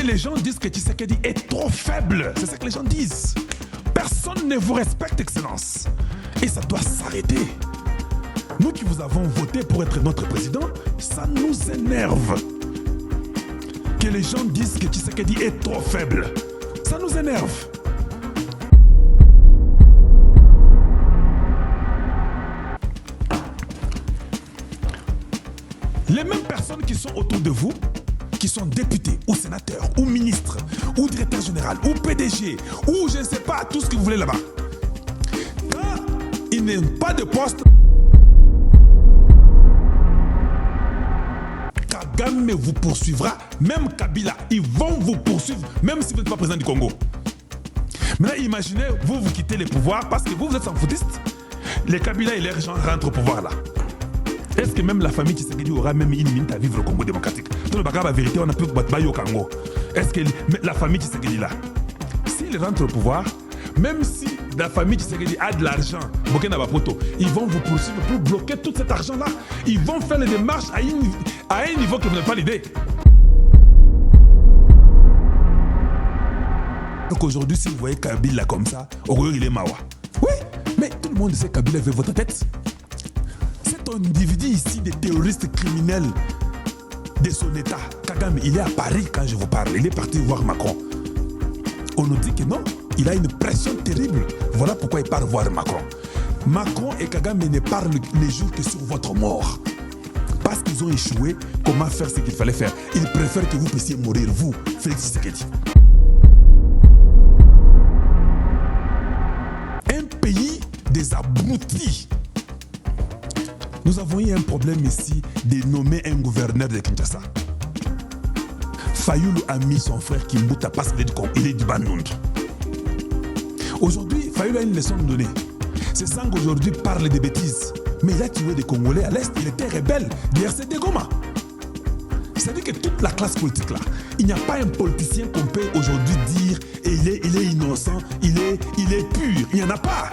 Et les gens disent que Tshisekedi est trop faible. C'est ça que les gens disent. Personne ne vous respecte, Excellence. Et ça doit s'arrêter. Nous qui vous avons voté pour être notre président, ça nous énerve. Que les gens disent que Tshisekedi est trop faible. Ça nous énerve. Les mêmes personnes qui sont autour de vous, qui sont députés, ou sénateurs, ou ministres, ou directeurs généraux, ou PDG, ou je ne sais pas, tout ce que vous voulez là-bas. Quand ils n'ont pas de poste, Kagame vous poursuivra, même Kabila, ils vont vous poursuivre, même si vous n'êtes pas président du Congo. Maintenant, imaginez, vous quittez les pouvoirs parce que vous êtes sans foutiste. Les Kabila et les gens rentrent au pouvoir là. Est-ce que même la famille Tshisekedi aura même une minute à vivre le Congo démocratique? Dans le bagage, la vérité, on a pu battre au Congo. Est-ce que la famille Tshisekedi là, s'ils rentrent au pouvoir, même si la famille Tshisekedi a de l'argent, ils vont vous poursuivre pour bloquer tout cet argent-là. Ils vont faire les démarches à un niveau que vous n'avez pas l'idée. Donc aujourd'hui, si vous voyez Kabila comme ça, il est mawa. Oui, mais tout le monde sait que Kabila veut votre tête. Un individu ici, des terroristes criminels de son état. Kagame, il est à Paris quand je vous parle. Il est parti voir Macron. On nous dit que non, il a une pression terrible. Voilà pourquoi il part voir Macron. Macron et Kagame ne parlent les jours que sur votre mort. Parce qu'ils ont échoué, comment faire ce qu'il fallait faire. Ils préfèrent que vous puissiez mourir, vous, Félix Tshisekedi. Un pays des abrutis. Nous avons eu un problème ici de nommer un gouverneur de Kinshasa. Fayoulou a mis son frère Kimbuta parce qu'il est du Bandund. Aujourd'hui, Fayoulou a une leçon à donner. C'est Sang aujourd'hui parle des bêtises. Mais il a tué des Congolais à l'Est, il était rebelle du RCD Goma. C'est-à-dire que toute la classe politique là, il n'y a pas un politicien qu'on peut aujourd'hui dire et il est innocent, il est pur. Il n'y en a pas.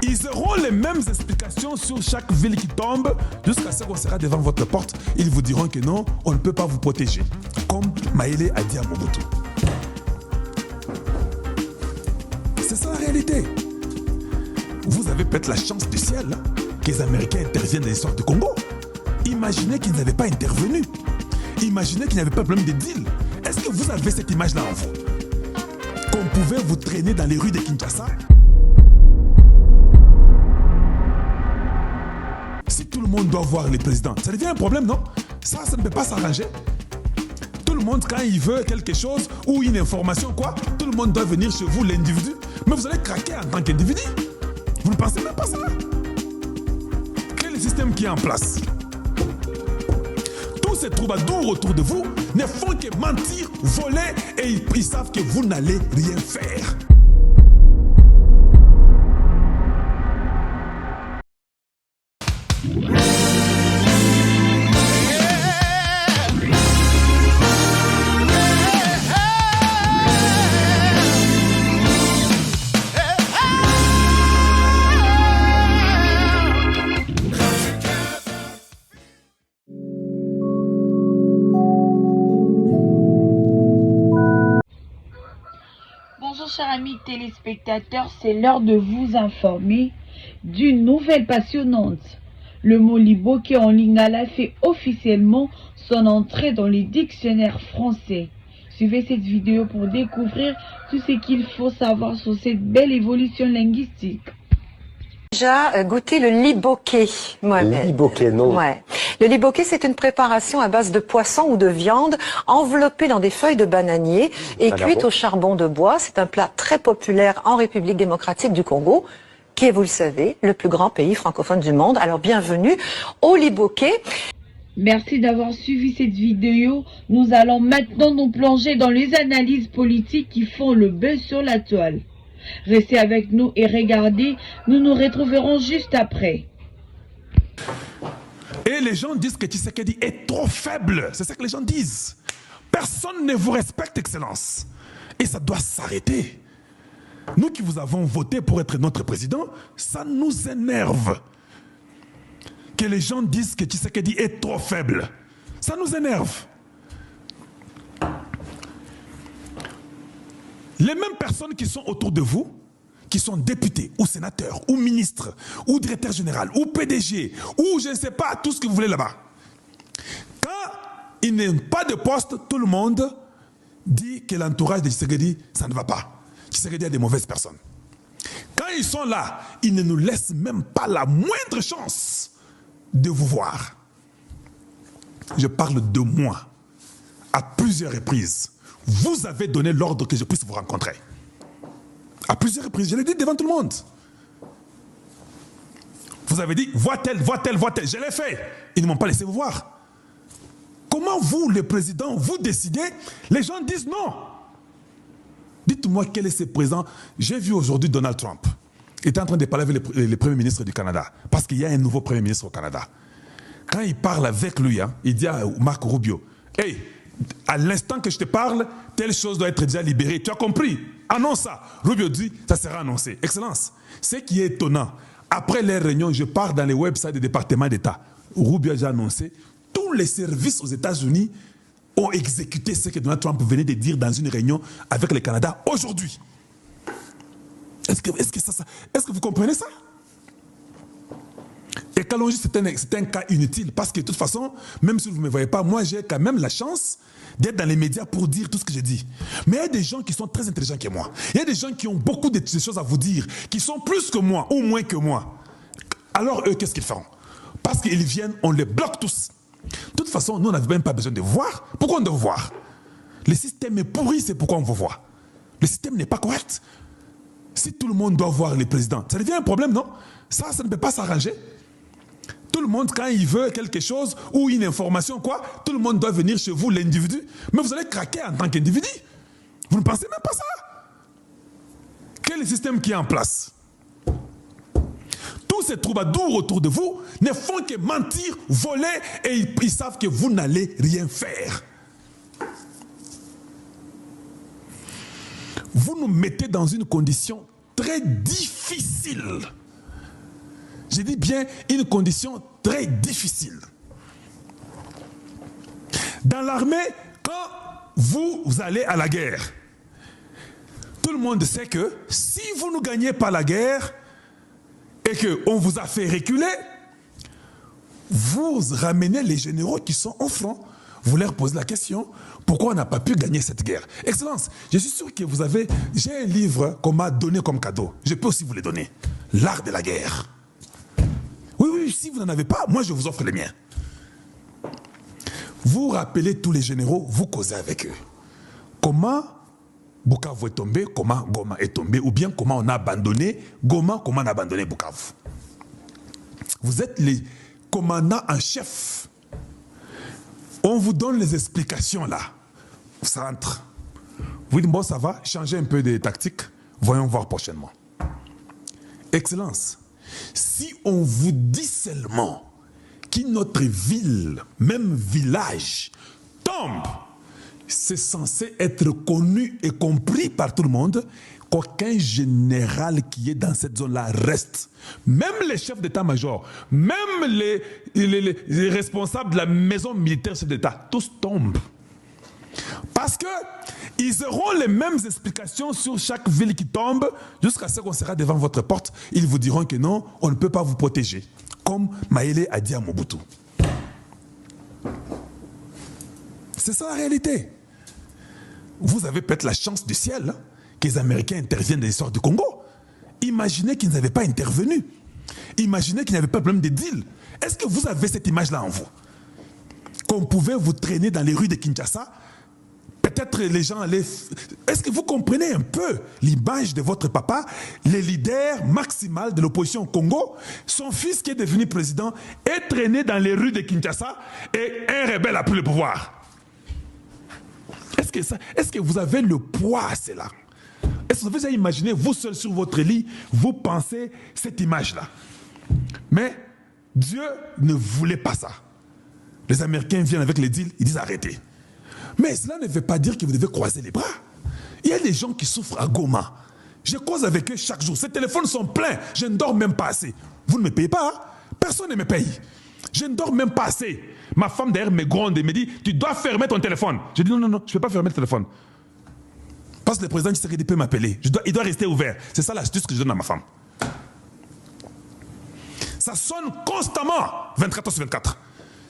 Ils auront les mêmes explications sur chaque ville qui tombe jusqu'à ce qu'on sera devant votre porte. Ils vous diront que non, on ne peut pas vous protéger. Comme Maïlé a dit à Mobutu. C'est ça la réalité. Vous avez peut-être la chance du ciel hein, que les Américains interviennent dans l'histoire du Congo. Imaginez qu'ils n'avaient pas intervenu. Imaginez qu'il n'y avait pas de problème de deal. Est-ce que vous avez cette image-là en vous? Qu'on pouvait vous traîner dans les rues de Kinshasa? Si tout le monde doit voir les présidents, ça devient un problème, non? Ça ne peut pas s'arranger. Tout le monde, quand il veut quelque chose ou une information, quoi, tout le monde doit venir chez vous, l'individu. Mais vous allez craquer en tant qu'individu. Vous ne pensez même pas ça? Quel est le système qui est en place? Tous ces troubadours autour de vous ne font que mentir, voler et ils savent que vous n'allez rien faire. Bonjour chers amis téléspectateurs, c'est l'heure de vous informer d'une nouvelle passionnante. Le mot liboké en lingala fait officiellement son entrée dans les dictionnaires français. Suivez cette vidéo pour découvrir tout ce qu'il faut savoir sur cette belle évolution linguistique. Déjà goûté le liboké, Mohamed. Le liboké, non. Ouais. Le liboké, c'est une préparation à base de poisson ou de viande enveloppée dans des feuilles de bananier et cuite au charbon de bois. C'est un plat très populaire en République démocratique du Congo, qui est, vous le savez, le plus grand pays francophone du monde. Alors bienvenue au liboké. Merci d'avoir suivi cette vidéo. Nous allons maintenant nous plonger dans les analyses politiques qui font le buzz sur la toile. Restez avec nous et regardez, nous nous retrouverons juste après. Et les gens disent que Tshisekedi est trop faible. C'est ça que les gens disent. Personne ne vous respecte, Excellence. Et ça doit s'arrêter. Nous qui vous avons voté pour être notre président, ça nous énerve. Que les gens disent que Tshisekedi est trop faible. Ça nous énerve. Les mêmes personnes qui sont autour de vous, qui sont députés, ou sénateurs, ou ministres, ou directeurs généraux, ou PDG, ou je ne sais pas, tout ce que vous voulez là-bas. Quand il n'y a pas de poste, tout le monde dit que l'entourage de Tshisekedi, ça ne va pas. Tshisekedi a des mauvaises personnes. Quand ils sont là, ils ne nous laissent même pas la moindre chance de vous voir. Je parle de moi. À plusieurs reprises, vous avez donné l'ordre que je puisse vous rencontrer. À plusieurs reprises, je l'ai dit devant tout le monde. Vous avez dit, vois tel. Je l'ai fait. Ils ne m'ont pas laissé vous voir. Comment vous, le président, vous décidez? Les gens disent non. Dites-moi quel est ce président. J'ai vu aujourd'hui Donald Trump. Il était en train de parler avec le Premier ministre du Canada. Parce qu'il y a un nouveau Premier ministre au Canada. Quand il parle avec lui, il dit à Marco Rubio, hey, à l'instant que je te parle, telle chose doit être déjà libérée. Tu as compris? Annonce ça. Rubio dit, ça sera annoncé. Excellence. Ce qui est étonnant, après les réunions, je pars dans les websites des départements d'État. Rubio a déjà annoncé, tous les services aux États-Unis ont exécuté ce que Donald Trump venait de dire dans une réunion avec le Canada aujourd'hui. Est-ce que vous comprenez ça? Et Kalonji, c'est un cas inutile parce que de toute façon, même si vous ne me voyez pas, moi j'ai quand même la chance d'être dans les médias pour dire tout ce que je dis. Mais il y a des gens qui sont très intelligents que moi. Il y a des gens qui ont beaucoup de choses à vous dire, qui sont plus que moi ou moins que moi. Alors eux, qu'est-ce qu'ils feront? Parce qu'ils viennent, on les bloque tous. De toute façon, nous, on n'avait même pas besoin de voir. Pourquoi on doit voir? Le système est pourri, c'est pourquoi on vous voit. Le système n'est pas correct. Si tout le monde doit voir les présidents, ça devient un problème, non? Ça ne peut pas s'arranger. Tout le monde, quand il veut quelque chose ou une information, quoi, tout le monde doit venir chez vous, l'individu. Mais vous allez craquer en tant qu'individu. Vous ne pensez même pas ça. Quel est le système qui est en place? Tous ces troubadours autour de vous ne font que mentir, voler et ils savent que vous n'allez rien faire. Vous nous mettez dans une condition très difficile. Je dis bien une condition très difficile. Dans l'armée, quand vous allez à la guerre, tout le monde sait que si vous ne gagnez pas la guerre et qu'on vous a fait reculer, vous ramenez les généraux qui sont au front. Vous leur posez la question, pourquoi on n'a pas pu gagner cette guerre? Excellence, je suis sûr que vous avez... J'ai un livre qu'on m'a donné comme cadeau. Je peux aussi vous le donner. L'art de la guerre. Oui, si vous n'en avez pas, moi je vous offre les miens. Vous rappelez tous les généraux, vous causez avec eux. Comment Bukavu est tombé, comment Goma est tombé, ou bien comment on a abandonné Goma, comment on a abandonné Bukavu. Vous êtes les commandants en chef. On vous donne les explications là. Ça entre. Vous dites, bon, ça va, changez un peu de tactique, voyons voir prochainement. Excellence, si on vous dit seulement que notre ville, même village, tombe, c'est censé être connu et compris par tout le monde qu'aucun général qui est dans cette zone-là reste. Même les chefs d'état-major, même les responsables de la maison militaire chef d'État, tous tombent. Parce qu'ils auront les mêmes explications sur chaque ville qui tombe, jusqu'à ce qu'on sera devant votre porte. Ils vous diront que non, on ne peut pas vous protéger. Comme Maïlé a dit à Mobutu. C'est ça la réalité. Vous avez peut-être la chance du ciel que les Américains interviennent dans l'histoire du Congo. Imaginez qu'ils n'avaient pas intervenu. Imaginez qu'il n'y avait pas de problème de deal. Est-ce que vous avez cette image-là en vous? Qu'on pouvait vous traîner dans les rues de Kinshasa. Peut-être les gens allaient... Est-ce que vous comprenez un peu l'image de votre papa, le leader maximal de l'opposition au Congo, son fils qui est devenu président, est traîné dans les rues de Kinshasa et un rebelle a pris le pouvoir? Est-ce que vous avez le poids à cela? Est-ce que vous avez imaginé, vous seul sur votre lit, vous pensez cette image-là? Mais Dieu ne voulait pas ça. Les Américains viennent avec les deals, ils disent arrêtez. Mais cela ne veut pas dire que vous devez croiser les bras. Il y a des gens qui souffrent à Goma. Je cause avec eux chaque jour. Ces téléphones sont pleins. Je ne dors même pas assez. Vous ne me payez pas, hein? Personne ne me paye. Je ne dors même pas assez. Ma femme derrière me gronde et me dit, tu dois fermer ton téléphone. Je dis non, je ne peux pas fermer le téléphone. Parce que le président Tshisekedi peut m'appeler. Il doit rester ouvert. C'est ça l'astuce que je donne à ma femme. Ça sonne constamment, 24 heures sur 24.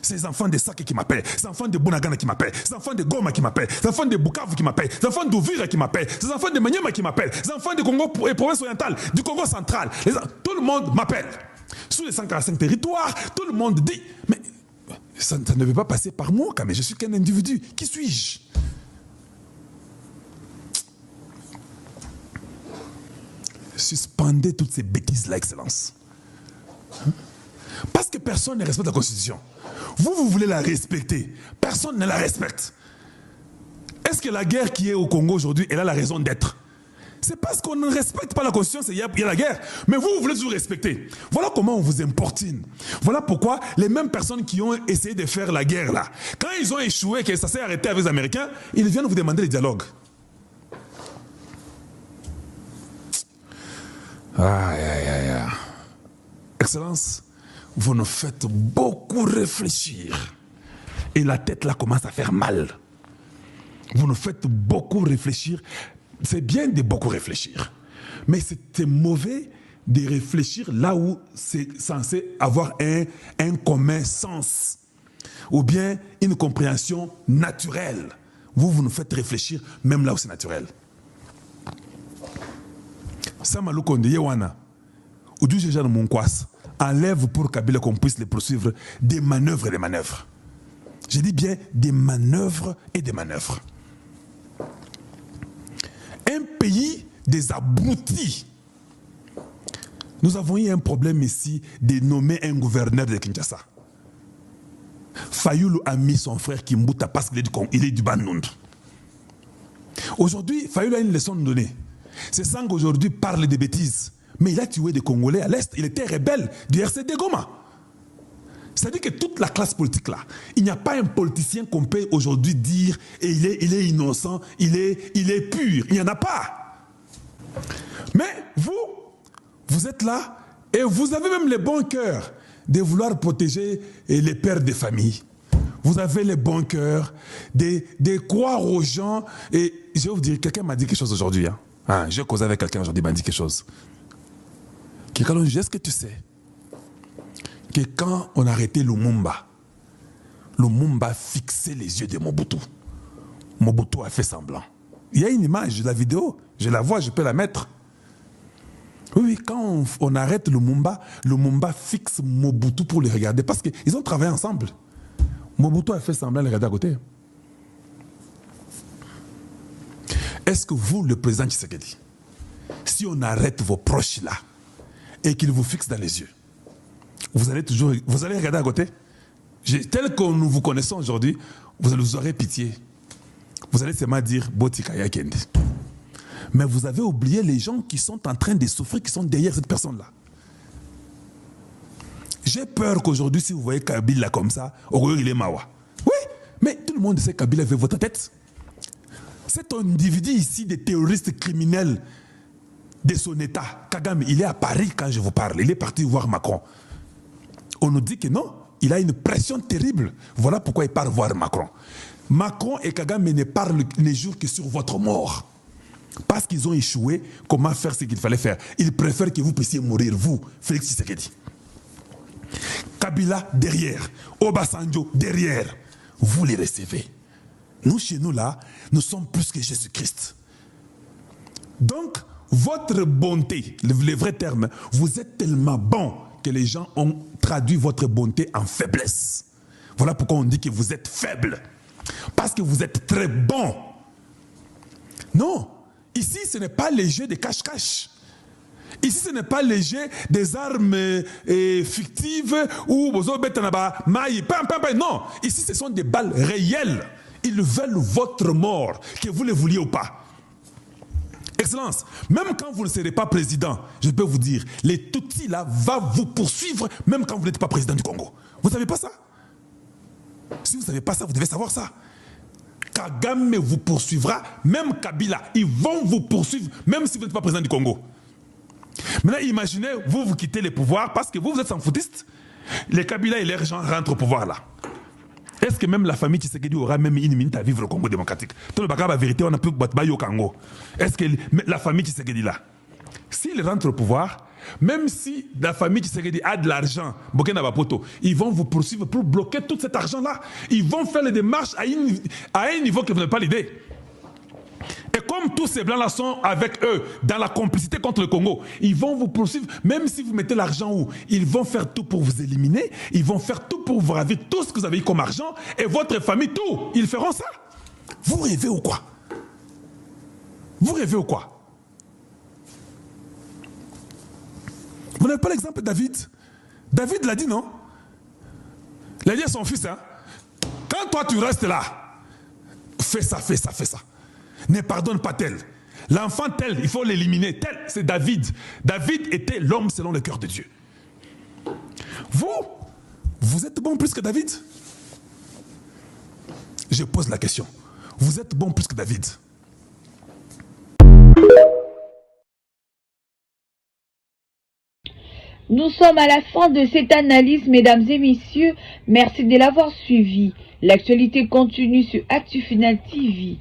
Ces enfants de Sake qui m'appellent, ces enfants de Bunagana qui m'appellent, ces enfants de Goma qui m'appellent, ces enfants de Bukavu qui m'appellent, ces enfants d'Ouvira qui m'appellent, ces enfants de Maniema qui m'appellent, ces enfants du Congo et province orientale, du Congo central. Tout le monde m'appelle. Sous les 145 territoires, tout le monde dit, mais ça ne veut pas passer par moi, mais je suis qu'un individu. Qui suis-je? Suspendez toutes ces bêtises-là, Excellence. Parce que personne ne respecte la Constitution. Vous voulez la respecter. Personne ne la respecte. Est-ce que la guerre qui est au Congo aujourd'hui, elle a la raison d'être? C'est parce qu'on ne respecte pas la Constitution, il y a la guerre. Mais vous voulez toujours respecter. Voilà comment on vous importune. Voilà pourquoi les mêmes personnes qui ont essayé de faire la guerre là, quand ils ont échoué, que ça s'est arrêté avec les Américains, ils viennent vous demander le dialogue. Aïe, aïe, aïe. Excellence, vous nous faites beaucoup réfléchir. Et la tête là commence à faire mal. Vous nous faites beaucoup réfléchir. C'est bien de beaucoup réfléchir. Mais c'est mauvais de réfléchir là où c'est censé avoir un commun sens. Ou bien une compréhension naturelle. Vous nous faites réfléchir même là où c'est naturel. Samalou Konde Yewana, ou du Géjan Monkwas, enlève pour Kabila qu'on puisse les poursuivre des manœuvres et des manœuvres. Je dis bien des manœuvres et des manœuvres. Un pays des abrutis. Nous avons eu un problème ici de nommer un gouverneur de Kinshasa. Fayoulou a mis son frère Kimbuta parce qu'il est du Bandund. Aujourd'hui, Fayoulou a une leçon de donner. C'est Sang aujourd'hui parle des bêtises. Mais il a tué des Congolais à l'Est. Il était rebelle du RCD Goma. C'est-à-dire que toute la classe politique là, il n'y a pas un politicien qu'on peut aujourd'hui dire et il est innocent, il est pur. Il n'y en a pas. Mais vous êtes là et vous avez même le bon cœur de vouloir protéger les pères de famille. Vous avez le bon cœur de croire aux gens. Et je vais vous dire, quelqu'un m'a dit quelque chose aujourd'hui. J'ai causé avec quelqu'un aujourd'hui, il m'a dit quelque chose. Quelqu'un m'a dit, est-ce que tu sais que quand on a arrêté Lumumba fixait les yeux de Mobutu. Mobutu a fait semblant. Il y a une image de la vidéo, je la vois, je peux la mettre. Oui, quand on arrête Lumumba fixe Mobutu pour le regarder parce qu'ils ont travaillé ensemble. Mobutu a fait semblant de le regarder à côté. Est-ce que vous, le président Tshisekedi, si on arrête vos proches là et qu'ils vous fixent dans les yeux, vous allez regarder à côté? Tel que nous vous connaissons aujourd'hui, vous aurez pitié. Vous allez seulement dire Botika Yakendi. Mais vous avez oublié les gens qui sont en train de souffrir, qui sont derrière cette personne-là. J'ai peur qu'aujourd'hui, si vous voyez Kabila comme ça, il est Mawa. Oui, mais tout le monde sait que Kabila veut votre tête. Cet individu ici, des terroristes criminels de son État, Kagame, il est à Paris quand je vous parle. Il est parti voir Macron. On nous dit que non, il a une pression terrible. Voilà pourquoi il part voir Macron. Macron et Kagame ne jouent que sur votre mort. Parce qu'ils ont échoué, comment faire ce qu'il fallait faire. Ils préfèrent que vous puissiez mourir, vous, Félix Tshisekedi. Kabila derrière, Obasanjo derrière. Vous les recevez. Nous, chez nous, là, nous sommes plus que Jésus-Christ. Donc, votre bonté, le vrai terme, vous êtes tellement bon que les gens ont traduit votre bonté en faiblesse. Voilà pourquoi on dit que vous êtes faible. Parce que vous êtes très bon. Non, ici, ce n'est pas le jeu de cache-cache. Ici, ce n'est pas le jeu des armes fictives ou non, ici, ce sont des balles réelles. Ils veulent votre mort, que vous le vouliez ou pas. Excellence, même quand vous ne serez pas président, je peux vous dire, les Tutsis là va vous poursuivre même quand vous n'êtes pas président du Congo. Vous ne savez pas ça? Si vous ne savez pas ça, vous devez savoir ça. Kagame vous poursuivra, même Kabila, ils vont vous poursuivre même si vous n'êtes pas président du Congo. Maintenant, imaginez, vous quittez les pouvoirs parce que vous êtes sans foutiste. les Kabila et leurs gens rentrent au pouvoir là. Est-ce que même la famille Tshisekedi aura même une minute à vivre au Congo démocratique? Tout le bagage, la vérité, on a pu battre au Congo. Est-ce que la famille Tshisekedi là, s'ils rentrent au pouvoir, même si la famille Tshisekedi a de l'argent, ils vont vous poursuivre pour bloquer tout cet argent-là. Ils vont faire les démarches à un niveau que vous n'avez pas l'idée. Et comme tous ces blancs-là sont avec eux dans la complicité contre le Congo, ils vont vous poursuivre, même si vous mettez l'argent où, ils vont faire tout pour vous éliminer, ils vont faire tout pour vous ravir tout ce que vous avez eu comme argent, et votre famille, tout. Ils feront ça. Vous rêvez ou quoi? Vous rêvez ou quoi? Vous n'avez pas l'exemple de David? David l'a dit, non? Il a dit à son fils, hein, quand toi tu restes là, fais ça, fais ça, fais ça. Ne pardonne pas tel. L'enfant tel, il faut l'éliminer. Tel, c'est David. David était l'homme selon le cœur de Dieu. Vous êtes bon plus que David? Je pose la question. Vous êtes bon plus que David? Nous sommes à la fin de cette analyse, mesdames et messieurs. Merci de l'avoir suivi. L'actualité continue sur ActuFinal TV.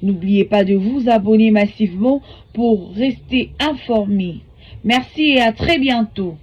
N'oubliez pas de vous abonner massivement pour rester informé. Merci et à très bientôt.